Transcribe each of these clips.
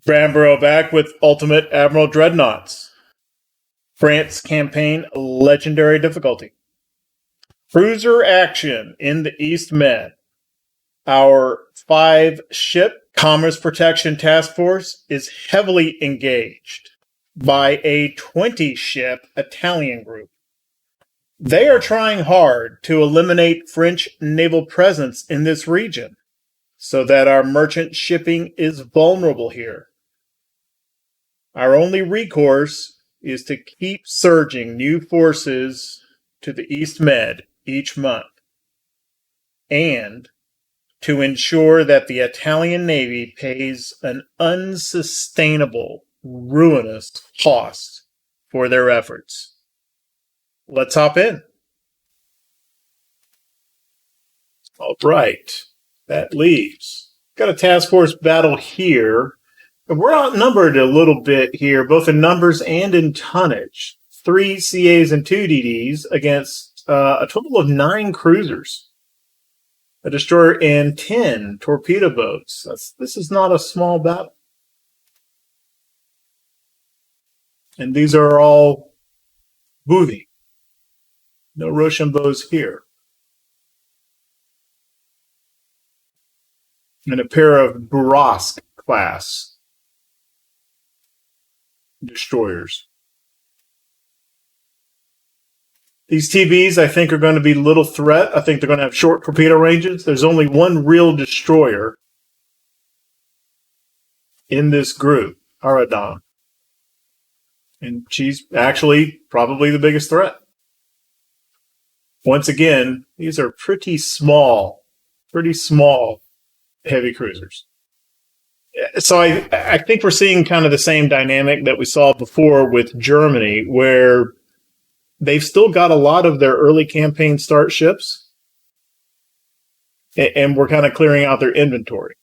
Bamborough back with Ultimate Admiral Dreadnoughts. France campaign legendary difficulty. Cruiser action in the East Med. Our 5-ship Commerce Protection Task Force is heavily engaged by a 20-ship Italian group. They are trying hard to eliminate French naval presence in this region so that our merchant shipping is vulnerable here. Our only recourse is to keep surging new forces to the East Med each month and to ensure that the Italian Navy pays an unsustainable, ruinous cost for their efforts. Let's hop in. All right, that leaves. Got a task force battle here. We're outnumbered a little bit here, both in numbers and in tonnage. 3 CAs and 2 DDs against a total of 9 cruisers, a destroyer, and 10 torpedo boats. This is not a small battle. And these are all Bouvier. No Rochambeaus here. And a pair of Brusque class destroyers. These TBs, I think, are going to be little threat. I think they're going to have short torpedo ranges. There's only one real destroyer in this group, Aradan. And she's actually probably the biggest threat. Once again, these are pretty small heavy cruisers. So I think we're seeing kind of the same dynamic that we saw before with Germany, where they've still got a lot of their early campaign start ships, and we're kind of clearing out their inventory.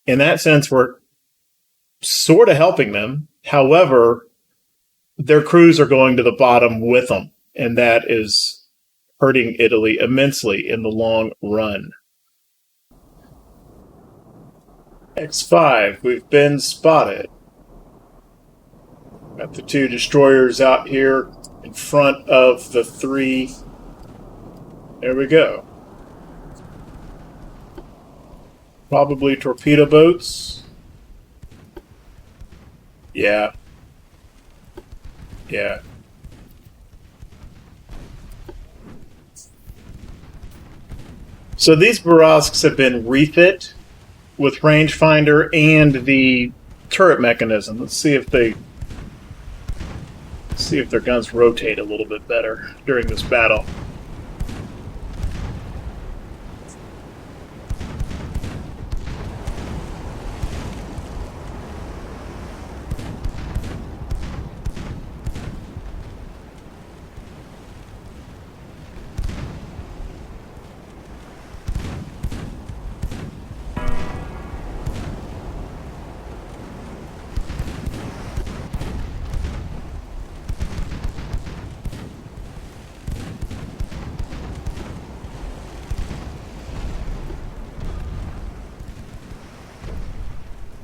In that sense, we're sort of helping them. However, their crews are going to the bottom with them, and that is hurting Italy immensely in the long run. X5, we've been spotted. Got the 2 destroyers out here in front of the 3. There we go. Probably torpedo boats. Yeah. So these Brusques have been refit with rangefinder and the turret mechanism. Let's see if their guns rotate a little bit better during this battle.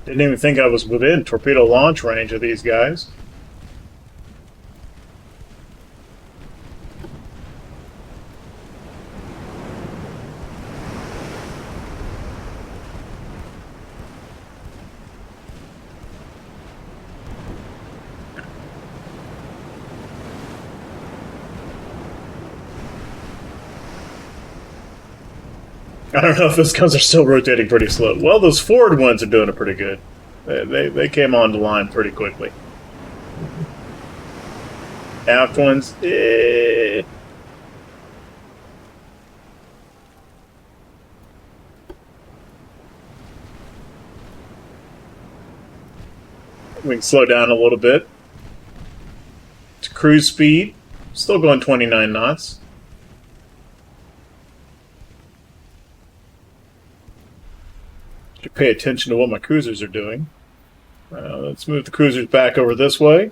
Didn't even think I was within torpedo launch range of these guys. I don't know if those guns are still rotating pretty slow. Well, those forward ones are doing it pretty good. They came on the line pretty quickly. Aft ones, We can slow down a little bit. To cruise speed, still going 29 knots. To pay attention to what my cruisers are doing. Let's move the cruisers back over this way.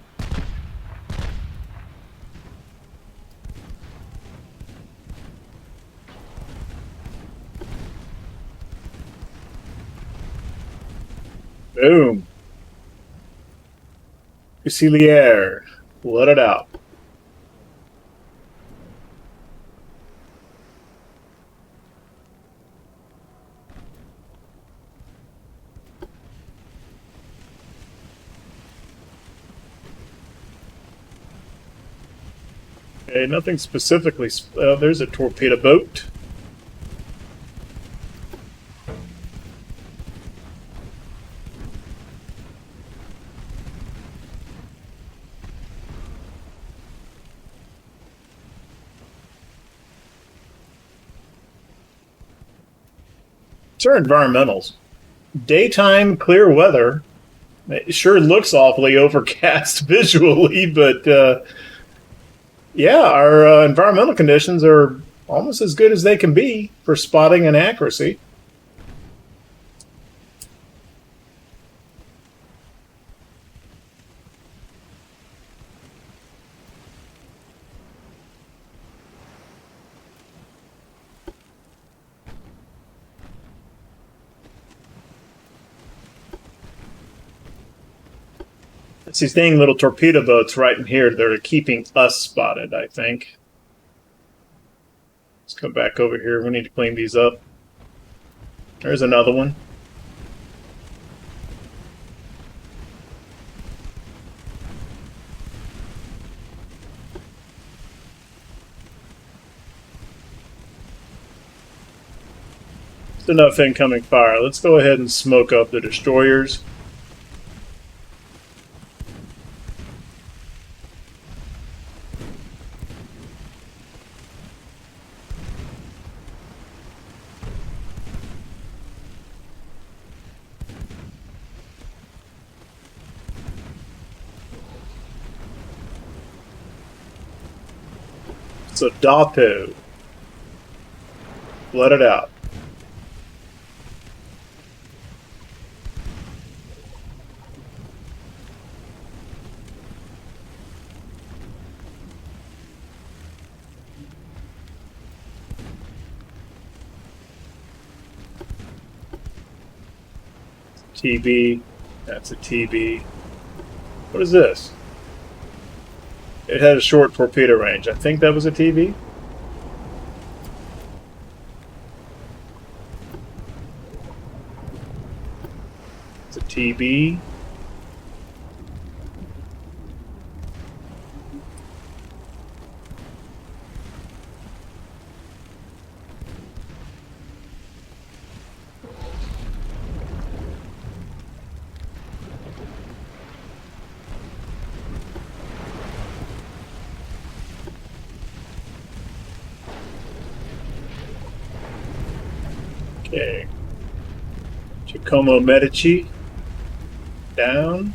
Boom. Fusilier. Let it out. Okay, nothing specifically. There's a torpedo boat. These are environmentals. Daytime clear weather. It sure looks awfully overcast visually, but yeah, our environmental conditions are almost as good as they can be for spotting and accuracy. It's these dang little torpedo boats right in here that are keeping us spotted, I think. Let's come back over here. We need to clean these up. There's another one. It's enough incoming fire. Let's go ahead and smoke up the destroyers. So Dato. Let it out. TB. That's a TB. What is this? It had a short torpedo range. I think that was a TB. It's a TB. Okay. Giacomo Medici. Down.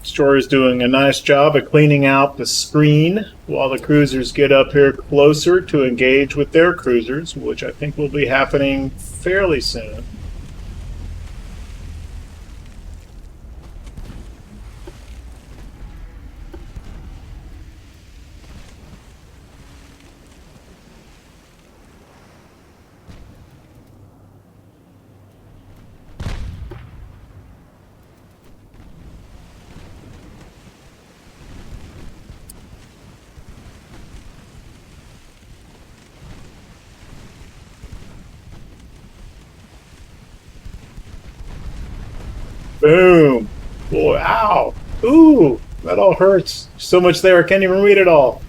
Destroyer's doing a nice job of cleaning out the screen while the cruisers get up here closer to engage with their cruisers, which I think will be happening fairly soon. Boom! Boy, ow! Ooh! That all hurts. So much there, I can't even read it all.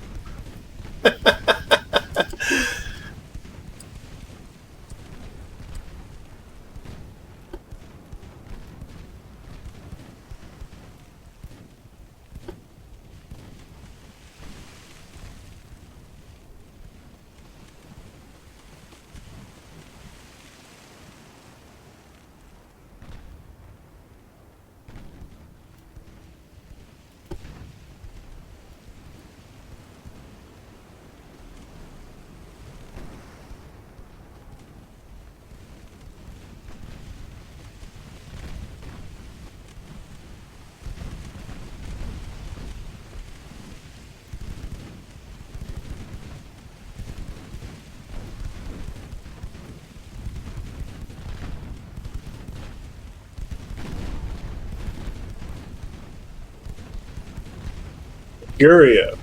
Guria.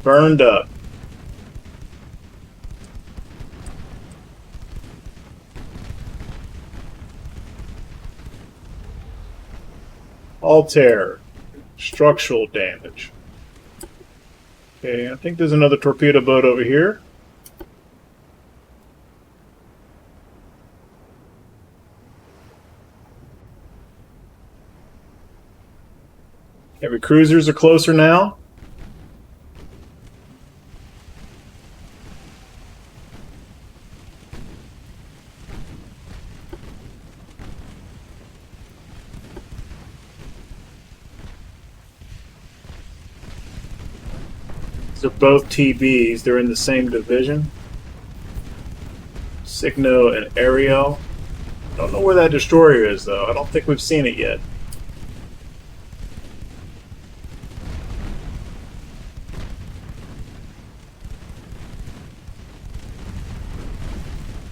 Burned up. Altair. Structural damage. Okay, I think there's another torpedo boat over here. Heavy cruisers are closer now. They're both TBs. They're in the same division. Signo and Ariel. Don't know where that destroyer is, though. I don't think we've seen it yet.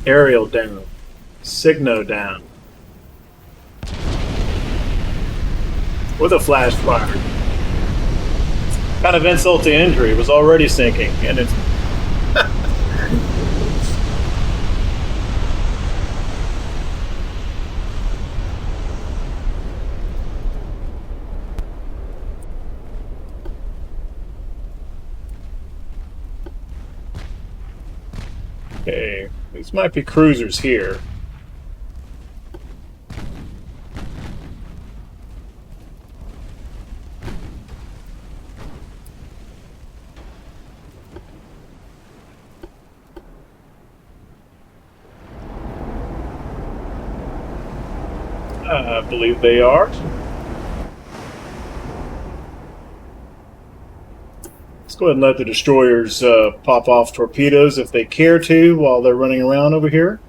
Ariel down. Signo down. With a flash fire. Kind of insult to injury. It was already sinking, and it's... Okay, these might be cruisers here. I believe they are. Let's go ahead and let the destroyers pop off torpedoes if they care to while they're running around over here.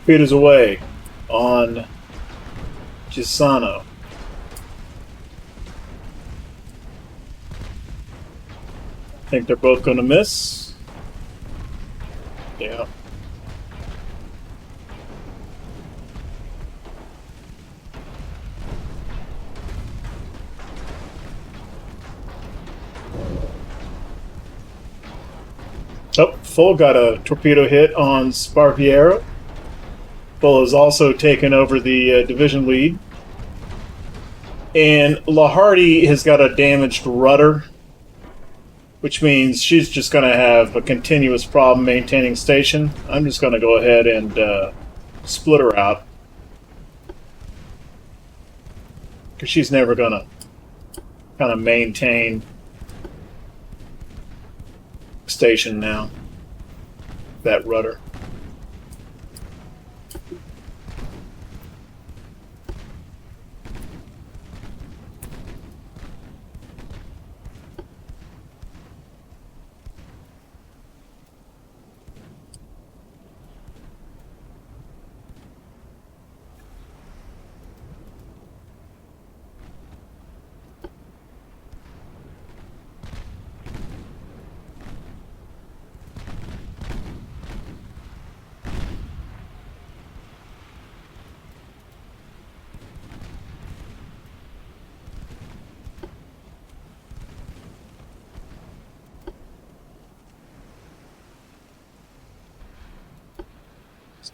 Torpedoes away on Gisano. I think they're both going to miss. Yeah. Oh, Full got a torpedo hit on Sparviero. Full has also taken over the division lead. And Lahardy has got a damaged rudder, which means she's just going to have a continuous problem maintaining station. I'm just going to go ahead and split her out, because she's never going to kind of maintain station now, that rudder.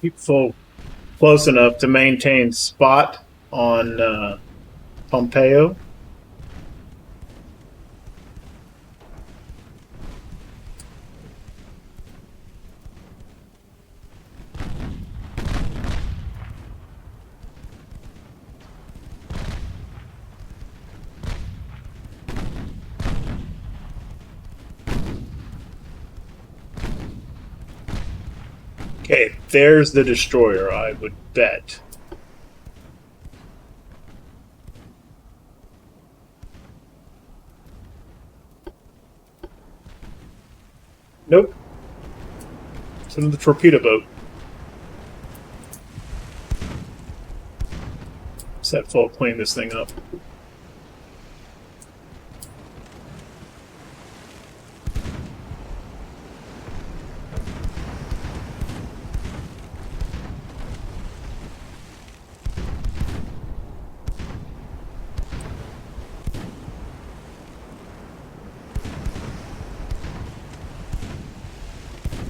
Keep Full close enough to maintain spot on Pompeo. Okay, there's the destroyer, I would bet. Nope. It's another torpedo boat. Set full, clean this thing up.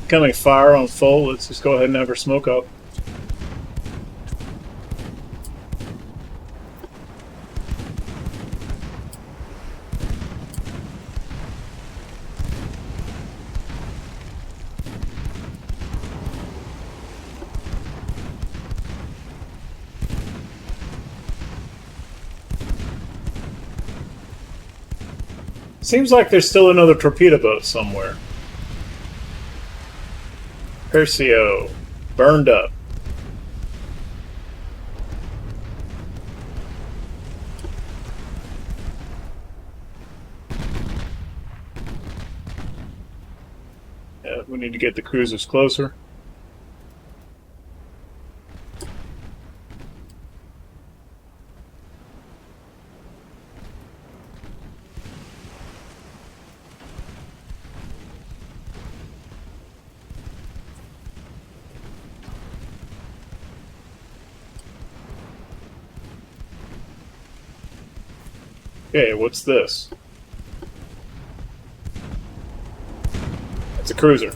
Coming fire on full, let's just go ahead and have her smoke up. Seems like there's still another torpedo boat somewhere. Percio, burned up. Yeah, we need to get the cruisers closer. Okay, what's this? It's a cruiser.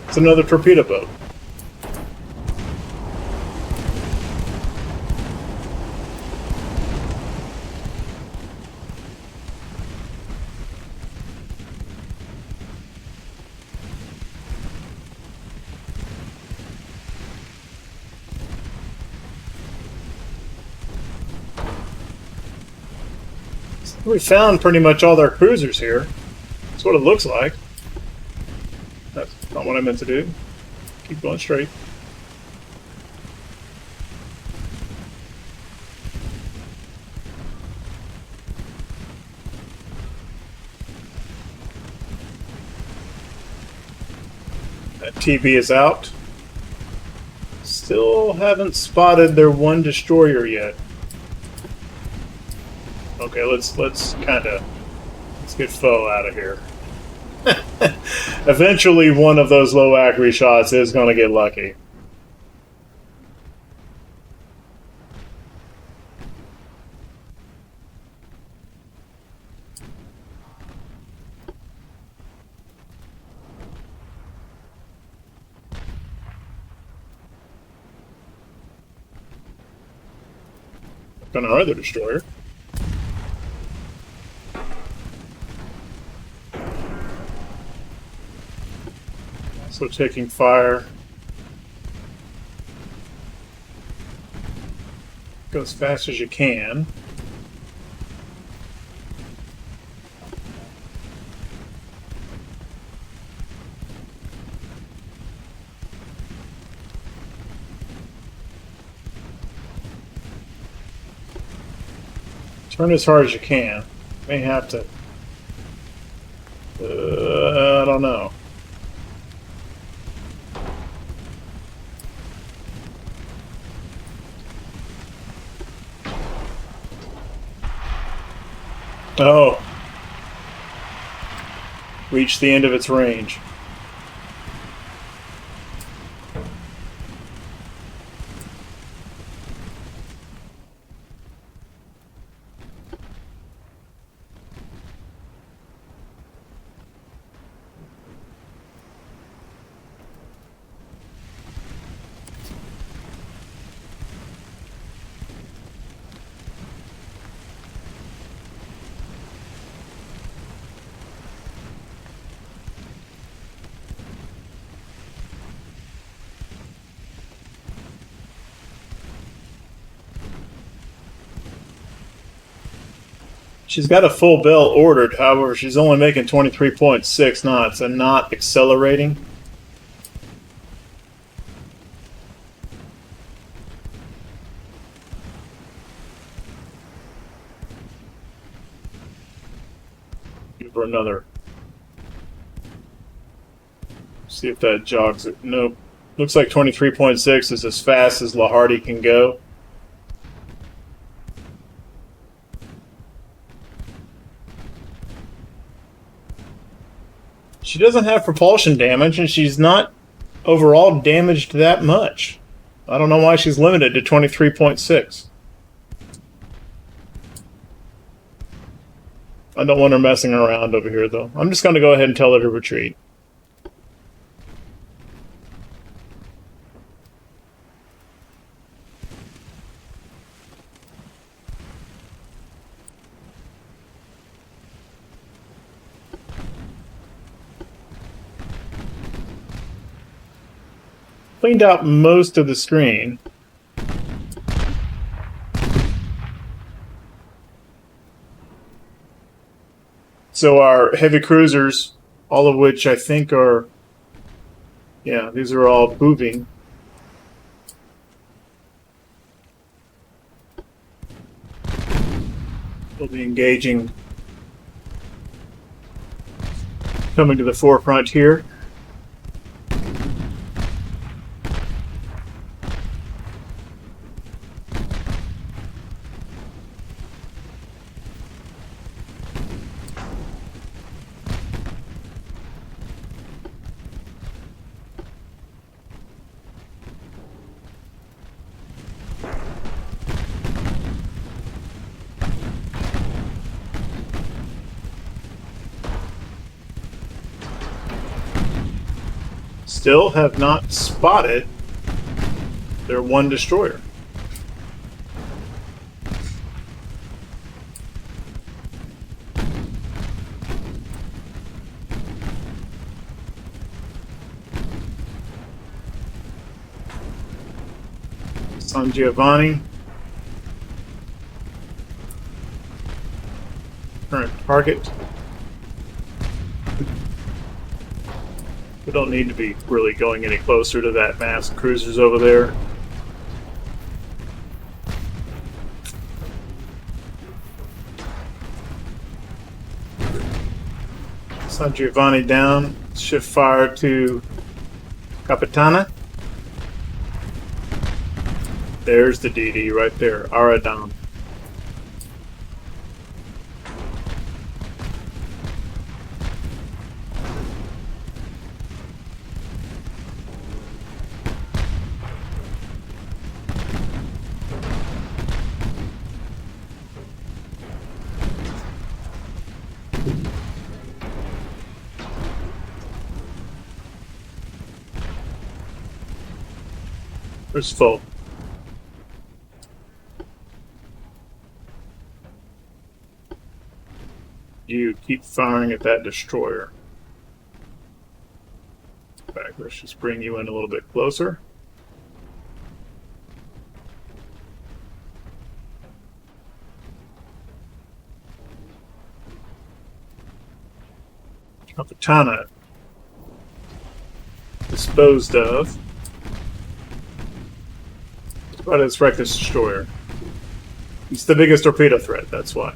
It's another torpedo boat. We found pretty much all their cruisers here. That's what it looks like. That's not what I meant to do. Keep going straight. That TV is out. Still haven't spotted their one destroyer yet. Okay, let's get foe out of here. Eventually, one of those low accuracy shots is going to get lucky. Gonna hurt the destroyer. So taking fire. Go as fast as you can. Turn as hard as you can. May have to. I don't know. Oh. Reached the end of its range. She's got a full bell ordered, however, she's only making 23.6 knots and not accelerating. Give her another. See if that jogs it. Nope. Looks like 23.6 is as fast as Lahardy can go. She doesn't have propulsion damage, and she's not overall damaged that much. I don't know why she's limited to 23.6. I don't want her messing around over here, though. I'm just going to go ahead and tell her to retreat. Cleaned out most of the screen. So our heavy cruisers, all of which I think are, yeah, these are all moving. We'll be engaging, coming to the forefront here. Still have not spotted their one destroyer. San Giovanni. Current target. We don't need to be really going any closer to that mass of cruisers over there. San Giovanni down. Shift fire to Capitana. There's the DD right there. Aradon. There's full. You keep firing at that destroyer. In fact, let's just bring you in a little bit closer. Capitana disposed of. But let's wreck this destroyer. It's the biggest torpedo threat, that's why.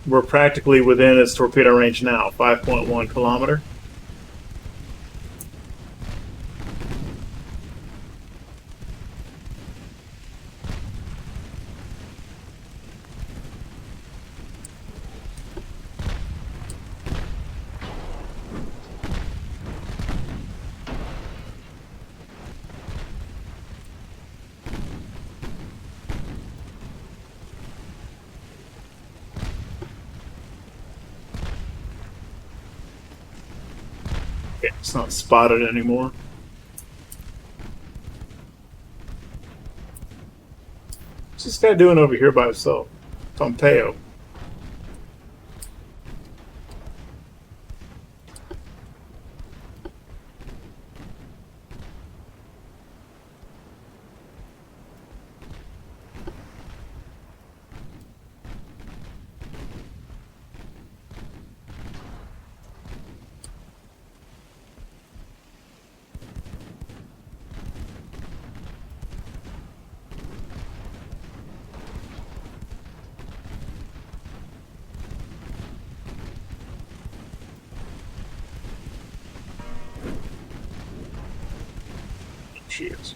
We're practically within its torpedo range now, 5.1 kilometer. It's not spotted anymore. What's this guy doing over here by himself? Pompeo. she is.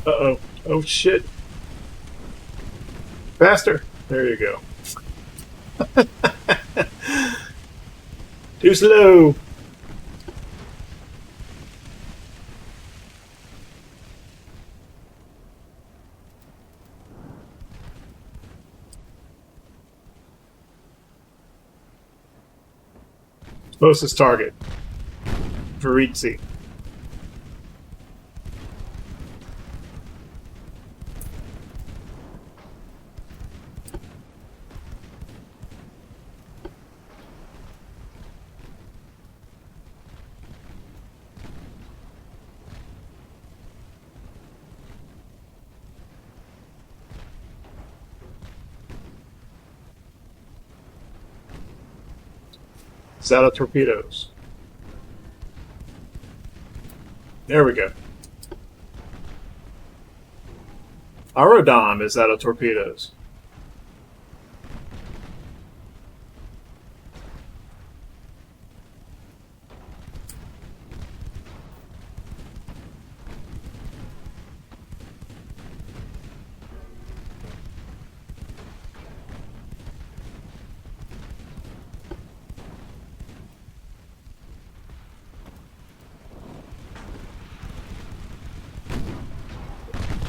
Uh-oh. Oh, shit. Faster. There you go. Too slow. Closest target. Veritzi. It's out of torpedoes. There we go. Aerodom is out of torpedoes.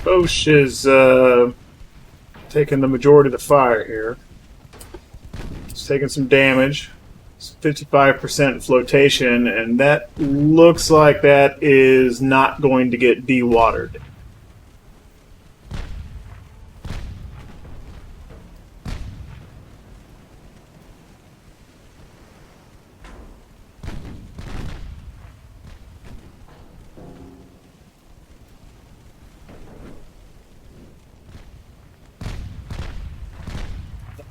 Foch is taking the majority of the fire here. It's taking some damage. It's 55% flotation, and that looks like that is not going to get dewatered.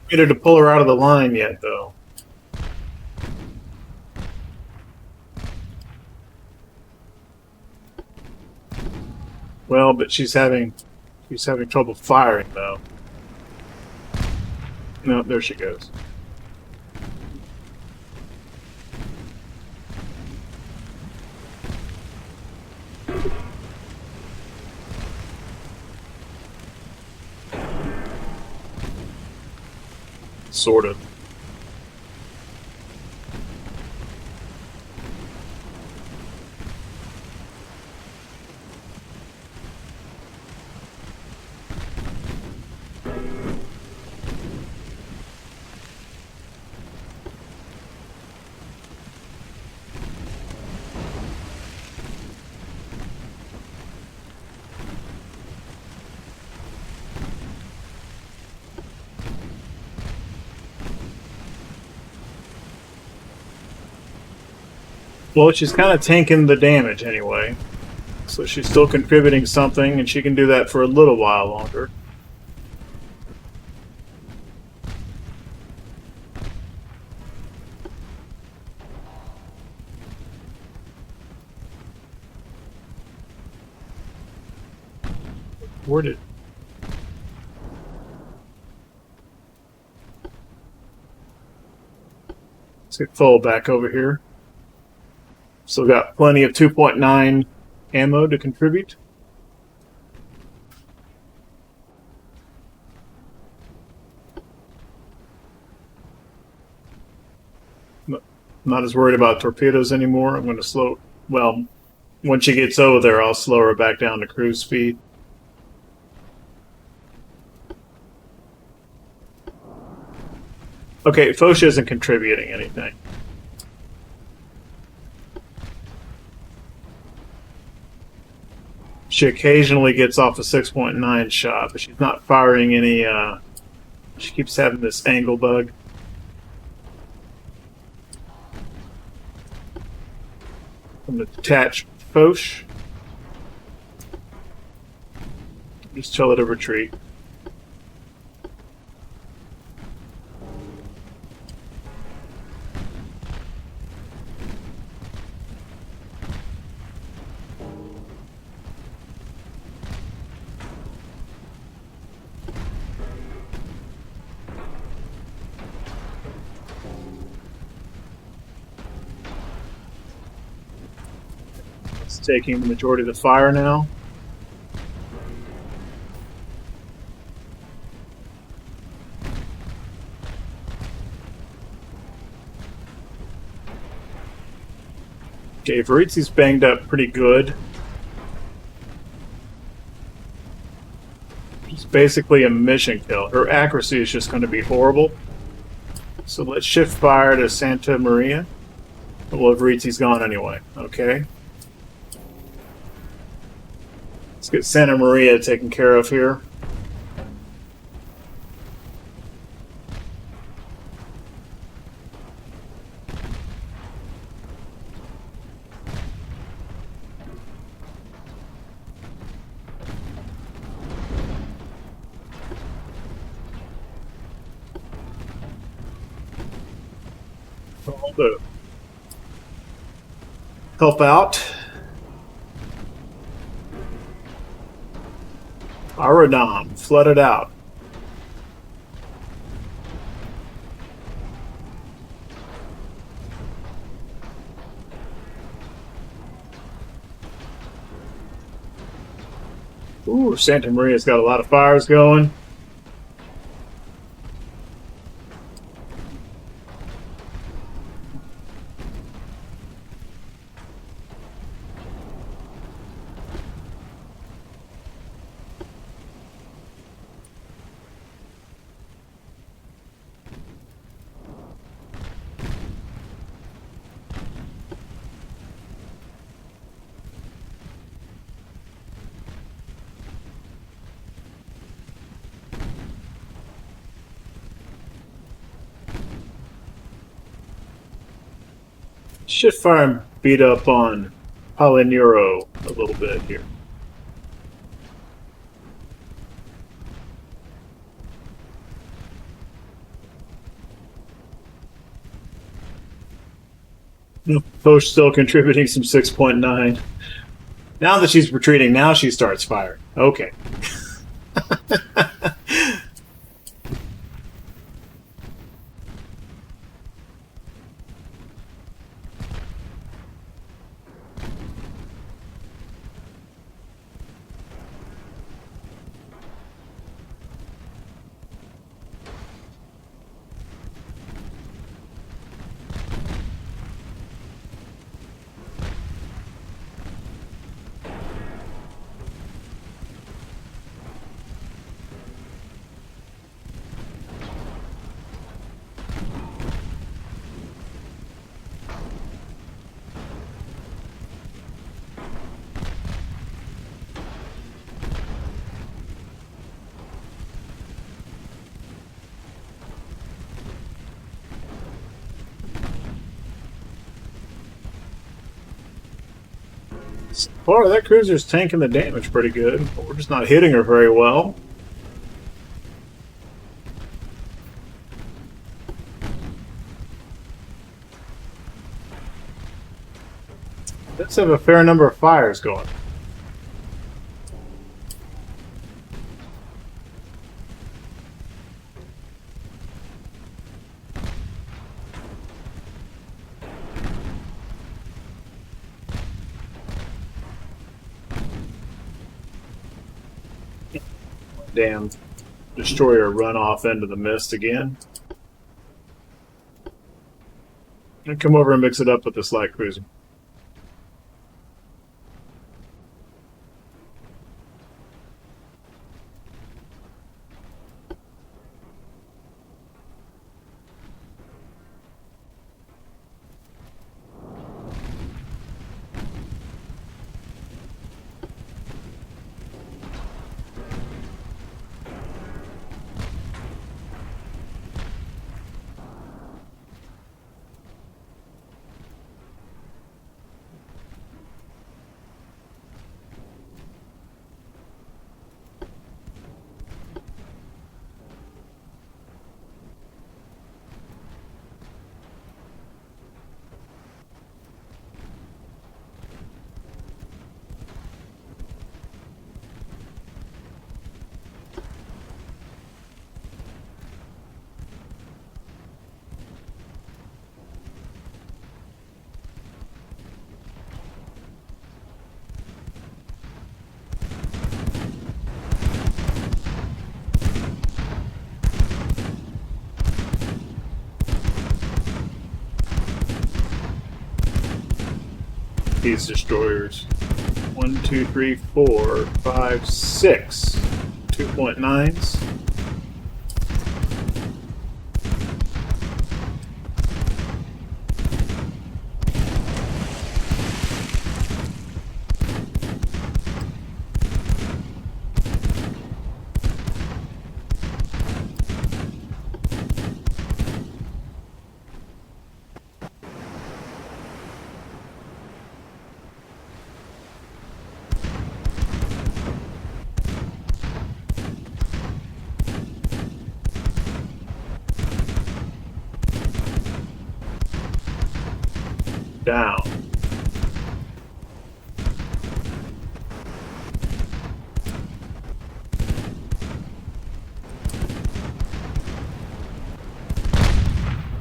Get her to pull her out of the line yet, though. Well, but she's having trouble firing, though. No, there she goes. Sort of. Well, she's kind of tanking the damage anyway. So she's still contributing something, and she can do that for a little while longer. Where did... Let's get full back over here. Still got plenty of 2.9 ammo to contribute. Not as worried about torpedoes anymore. I'm going to slow... Well, once she gets over there, I'll slow her back down to cruise speed. Okay, Foch isn't contributing anything. She occasionally gets off a 6.9 shot, but she's not firing any... She keeps having this angle bug. I'm going to detach Foch. Just tell it to retreat. It's taking the majority of the fire now. Okay, Varizi's banged up pretty good. It's basically a mission kill. Her accuracy is just going to be horrible. So let's shift fire to Santa Maria. Well, Varizi's gone anyway. Okay. Let's get Santa Maria taken care of here. All the help out. Aradam, flooded out. Ooh, Santa Maria's got a lot of fires going. Shift fire and beat up on Polinuro a little bit here. Posh still contributing some 6.9. Now that she's retreating, now she starts firing. Okay. So far, that cruiser's tanking the damage pretty good, but we're just not hitting her very well. Let's have a fair number of fires going. Damn destroyer run off into the mist again. And come over and mix it up with this light cruiser. these destroyers. 1, 2, 3, 4, 5, 6. 2.9s. Down.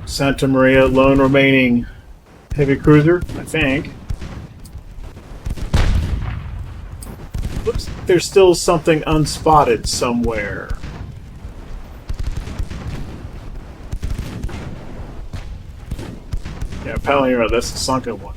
Santa Maria, lone remaining heavy cruiser, I think. Looks like there's still something unspotted somewhere. Yeah, Palomino, that's the sunken one.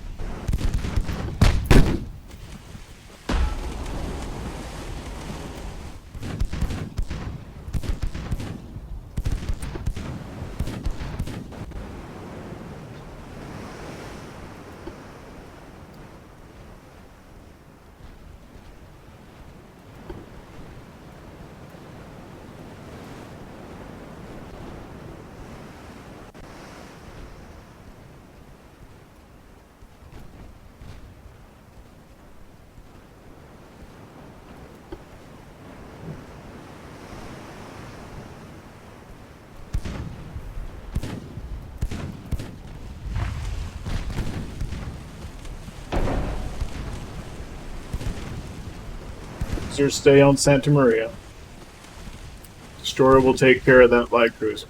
Stay on Santa Maria. Destroyer will take care of that light cruiser.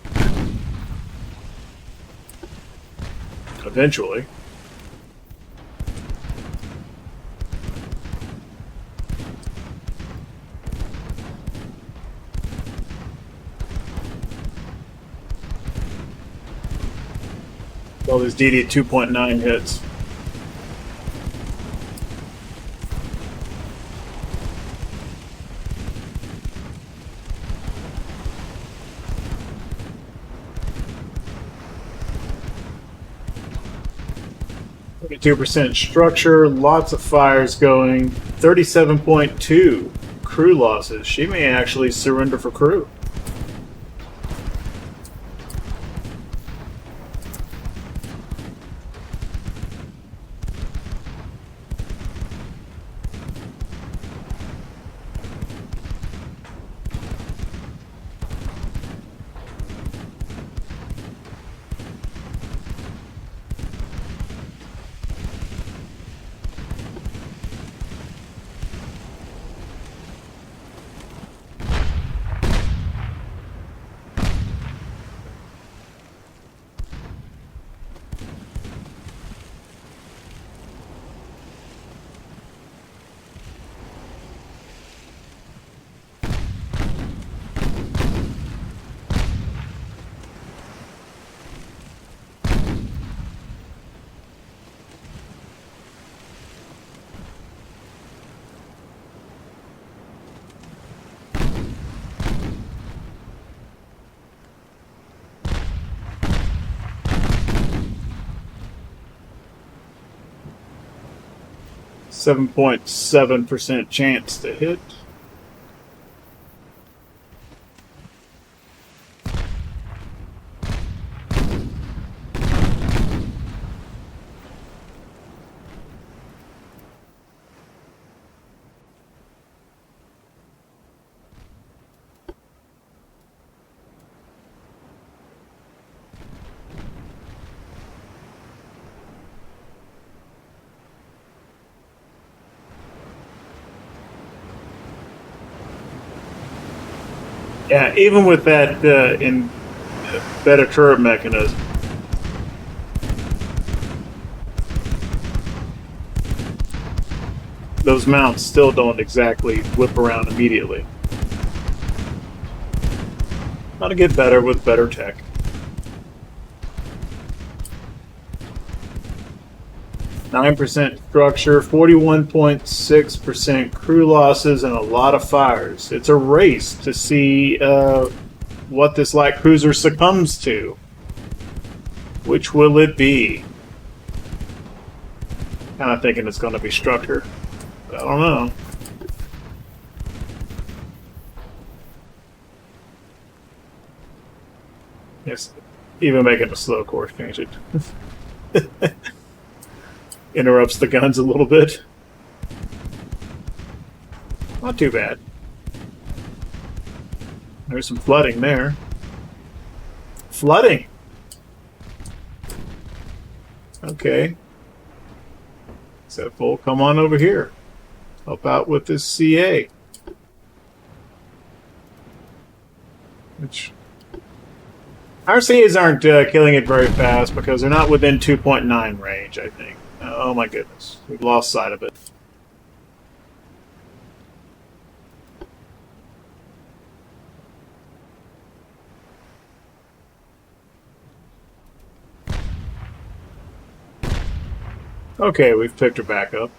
Eventually. All these DD 2.9 hits. %, structure, lots of fires going, 37.2 crew losses. She may actually surrender for crew. .7% chance to hit. Yeah, even with that better turret mechanism, those mounts still don't exactly whip around immediately. Gotta get better with better tech. 9% structure, 41.6% crew losses, and a lot of fires. It's a race to see what this light cruiser succumbs to. Which will it be? Kind of thinking it's going to be structure. I don't know. Yes, even making a slow course change it. Interrupts the guns a little bit. Not too bad. There's some flooding there. Flooding! Okay. So full, come on over here. Help out with this CA. Which... Our CAs aren't killing it very fast because they're not within 2.9 range, I think. Oh my goodness. We've lost sight of it. Okay, we've picked her back up.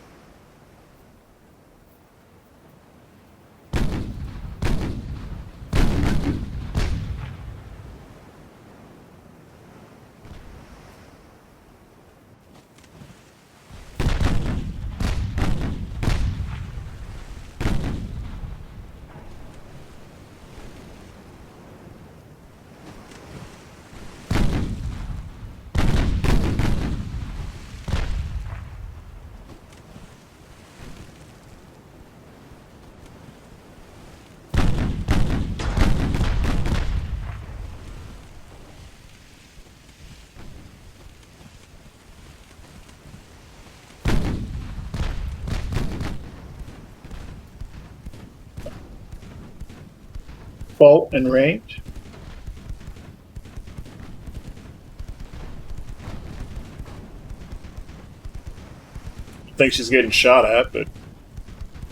Fault and range. I think she's getting shot at, but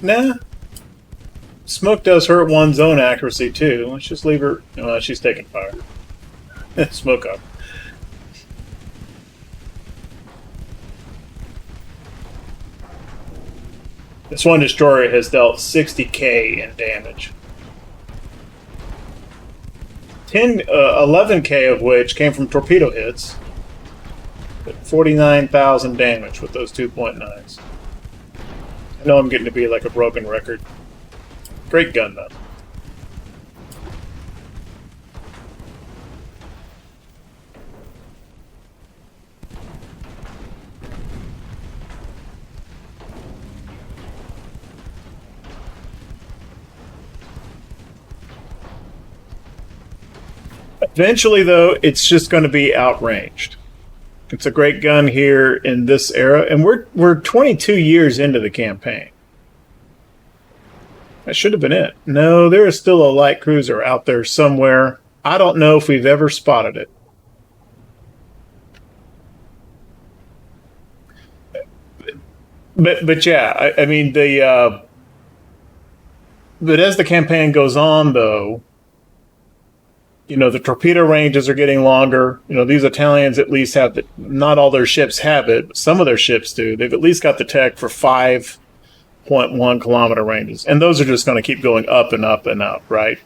nah. Smoke does hurt one's own accuracy too. Let's just leave her. She's taking fire. Smoke up. This one destroyer has dealt 60k in damage. 11k of which came from torpedo hits. But 49,000 damage with those 2.9s. I know I'm getting to be like a broken record. Great gun, though. Eventually, though, it's just going to be outranged. It's a great gun here in this era, and we're 22 years into the campaign. That should have been it. No, there is still a light cruiser out there somewhere. I don't know if we've ever spotted it. But yeah, I mean but as the campaign goes on, though, you know, the torpedo ranges are getting longer. You know, these Italians at least have not all their ships have it, but some of their ships do. They've at least got the tech for 5.1 kilometer ranges. And those are just going to keep going up and up and up, right?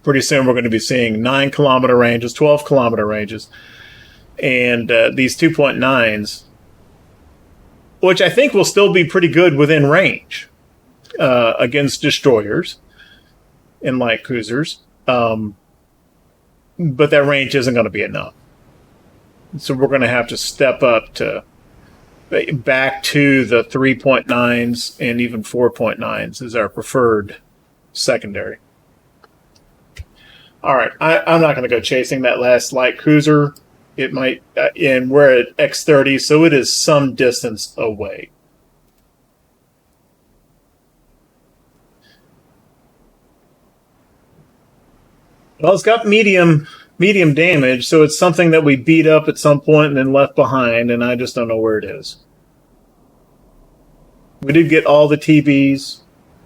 Pretty soon we're going to be seeing 9 kilometer ranges, 12 kilometer ranges. And these 2.9s, which I think will still be pretty good within range against destroyers and light cruisers. But that range isn't going to be enough. So we're going to have to step up to back to the 3.9s and even 4.9s as our preferred secondary. All right, I'm not going to go chasing that last light cruiser. It might, and we're at X30, so it is some distance away. Well, it's got medium damage, so it's something that we beat up at some point and then left behind, and I just don't know where it is. We did get all the TBs,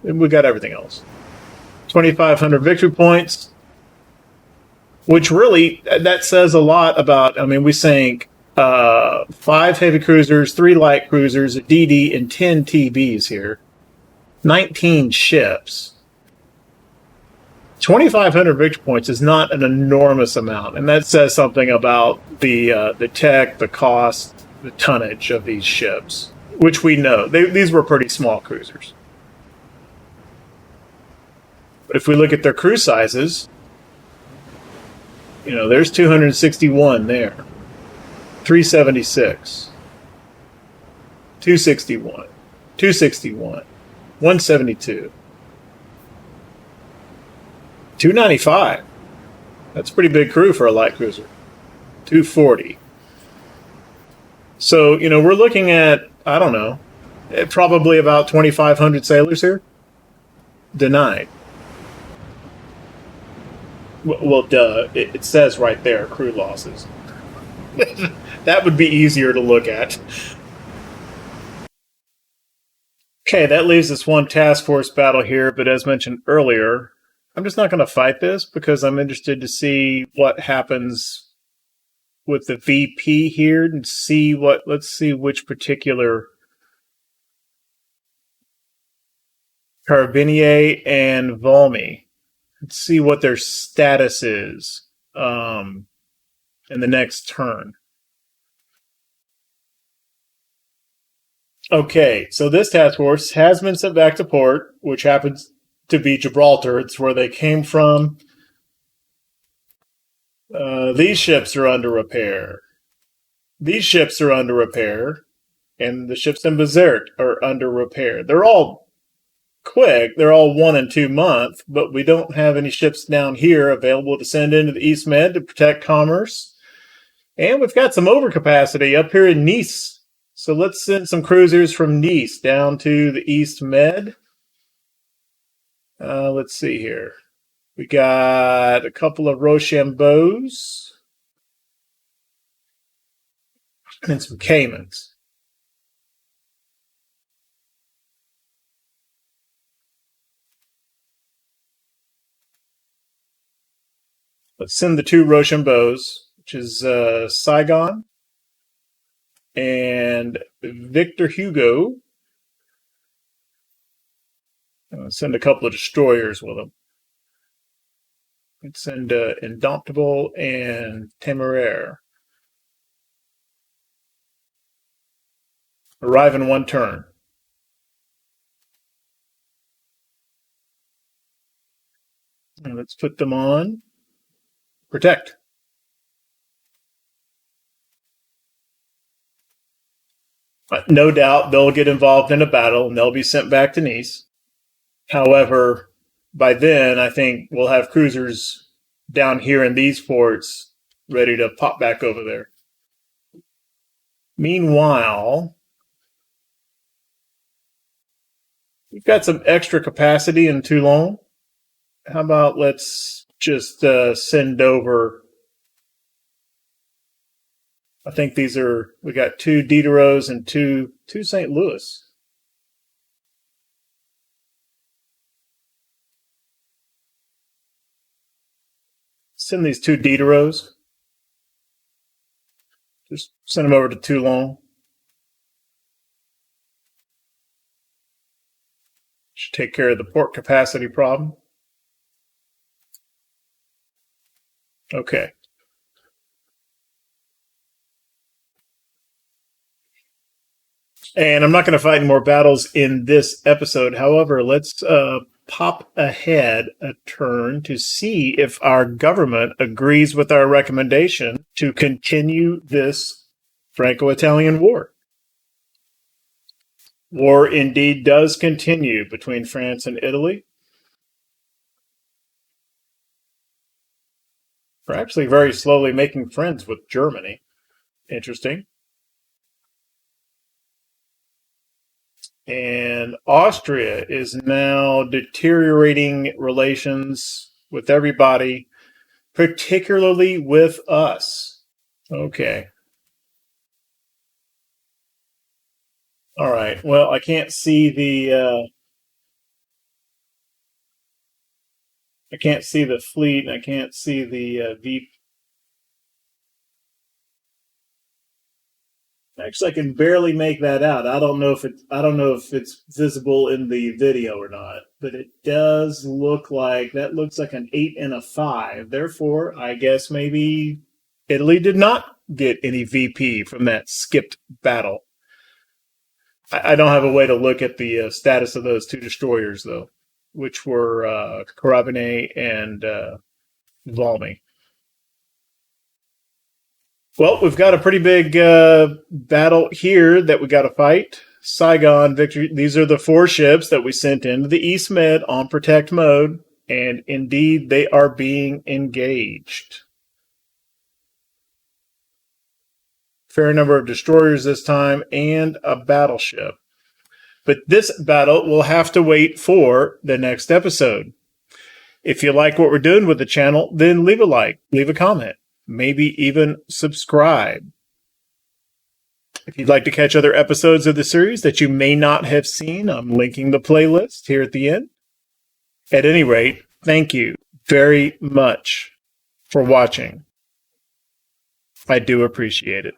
and we got everything else. 2,500 victory points, which really, that says a lot about, I mean, we sank 5 heavy cruisers, 3 light cruisers, a DD, and 10 TBs here. 19 ships. 2,500 victory points is not an enormous amount, and that says something about the tech, the cost, the tonnage of these ships, which we know. These were pretty small cruisers. But if we look at their crew sizes, there's 261 there, 376, 261, 261, 172, 295. That's a pretty big crew for a light cruiser. 240. So, we're looking at, I don't know, probably about 2,500 sailors here. Denied. Well, duh. It says right there, crew losses. That would be easier to look at. Okay, that leaves us one task force battle here, but as mentioned earlier, I'm just not going to fight this because I'm interested to see what happens with the VP here and let's see which particular Carabinier and Valmy. Let's see what their status is in the next turn. Okay, so this task force has been sent back to port, which happens to be Gibraltar. It's where they came from. These ships are under repair. These ships are under repair. And the ships in Berserk are under repair. They're all quick. They're all 1 and 2 month, but we don't have any ships down here available to send into the East Med to protect commerce. And we've got some overcapacity up here in Nice. So let's send some cruisers from Nice down to the East Med. Let's see here. We got a couple of Rochambeaus and some Caymans. Let's send the 2 Rochambeaus, which is Saigon and Victor Hugo. Send a couple of destroyers with them. Let's send Indomptable and Temeraire. Arrive in 1 turn. And let's put them on Protect. No doubt they'll get involved in a battle and they'll be sent back to Nice. However, by then, I think we'll have cruisers down here in these ports ready to pop back over there. Meanwhile, we've got some extra capacity in Toulon. How about let's just send over, I think we got 2 Diderots and 2 St. Louis. Send these 2 Diderots. Just send them over to Toulon. Should take care of the port capacity problem. Okay. And I'm not going to fight any more battles in this episode. However, let's pop ahead a turn to see if our government agrees with our recommendation to continue this Franco-Italian war. War indeed does continue between France and Italy. We're actually very slowly making friends with Germany. Interesting. And Austria is now deteriorating relations with everybody, particularly with us. Okay. All right. Well, I can't see the fleet, and I can't see the Actually, I can barely make that out. I don't know if it's visible in the video or not, but it does look like that looks like an 8 and a 5. Therefore, I guess maybe Italy did not get any VP from that skipped battle. I don't have a way to look at the status of those two destroyers, though, which were Carabine and Valmy. Well, we've got a pretty big battle here that we got to fight. Saigon victory. These are the 4 ships that we sent into the East Med on protect mode, and indeed they are being engaged. Fair number of destroyers this time and a battleship. But this battle will have to wait for the next episode. If you like what we're doing with the channel, then leave a like, leave a comment. Maybe even subscribe. If you'd like to catch other episodes of the series that you may not have seen, I'm linking the playlist here at the end. At any rate, thank you very much for watching. I do appreciate it.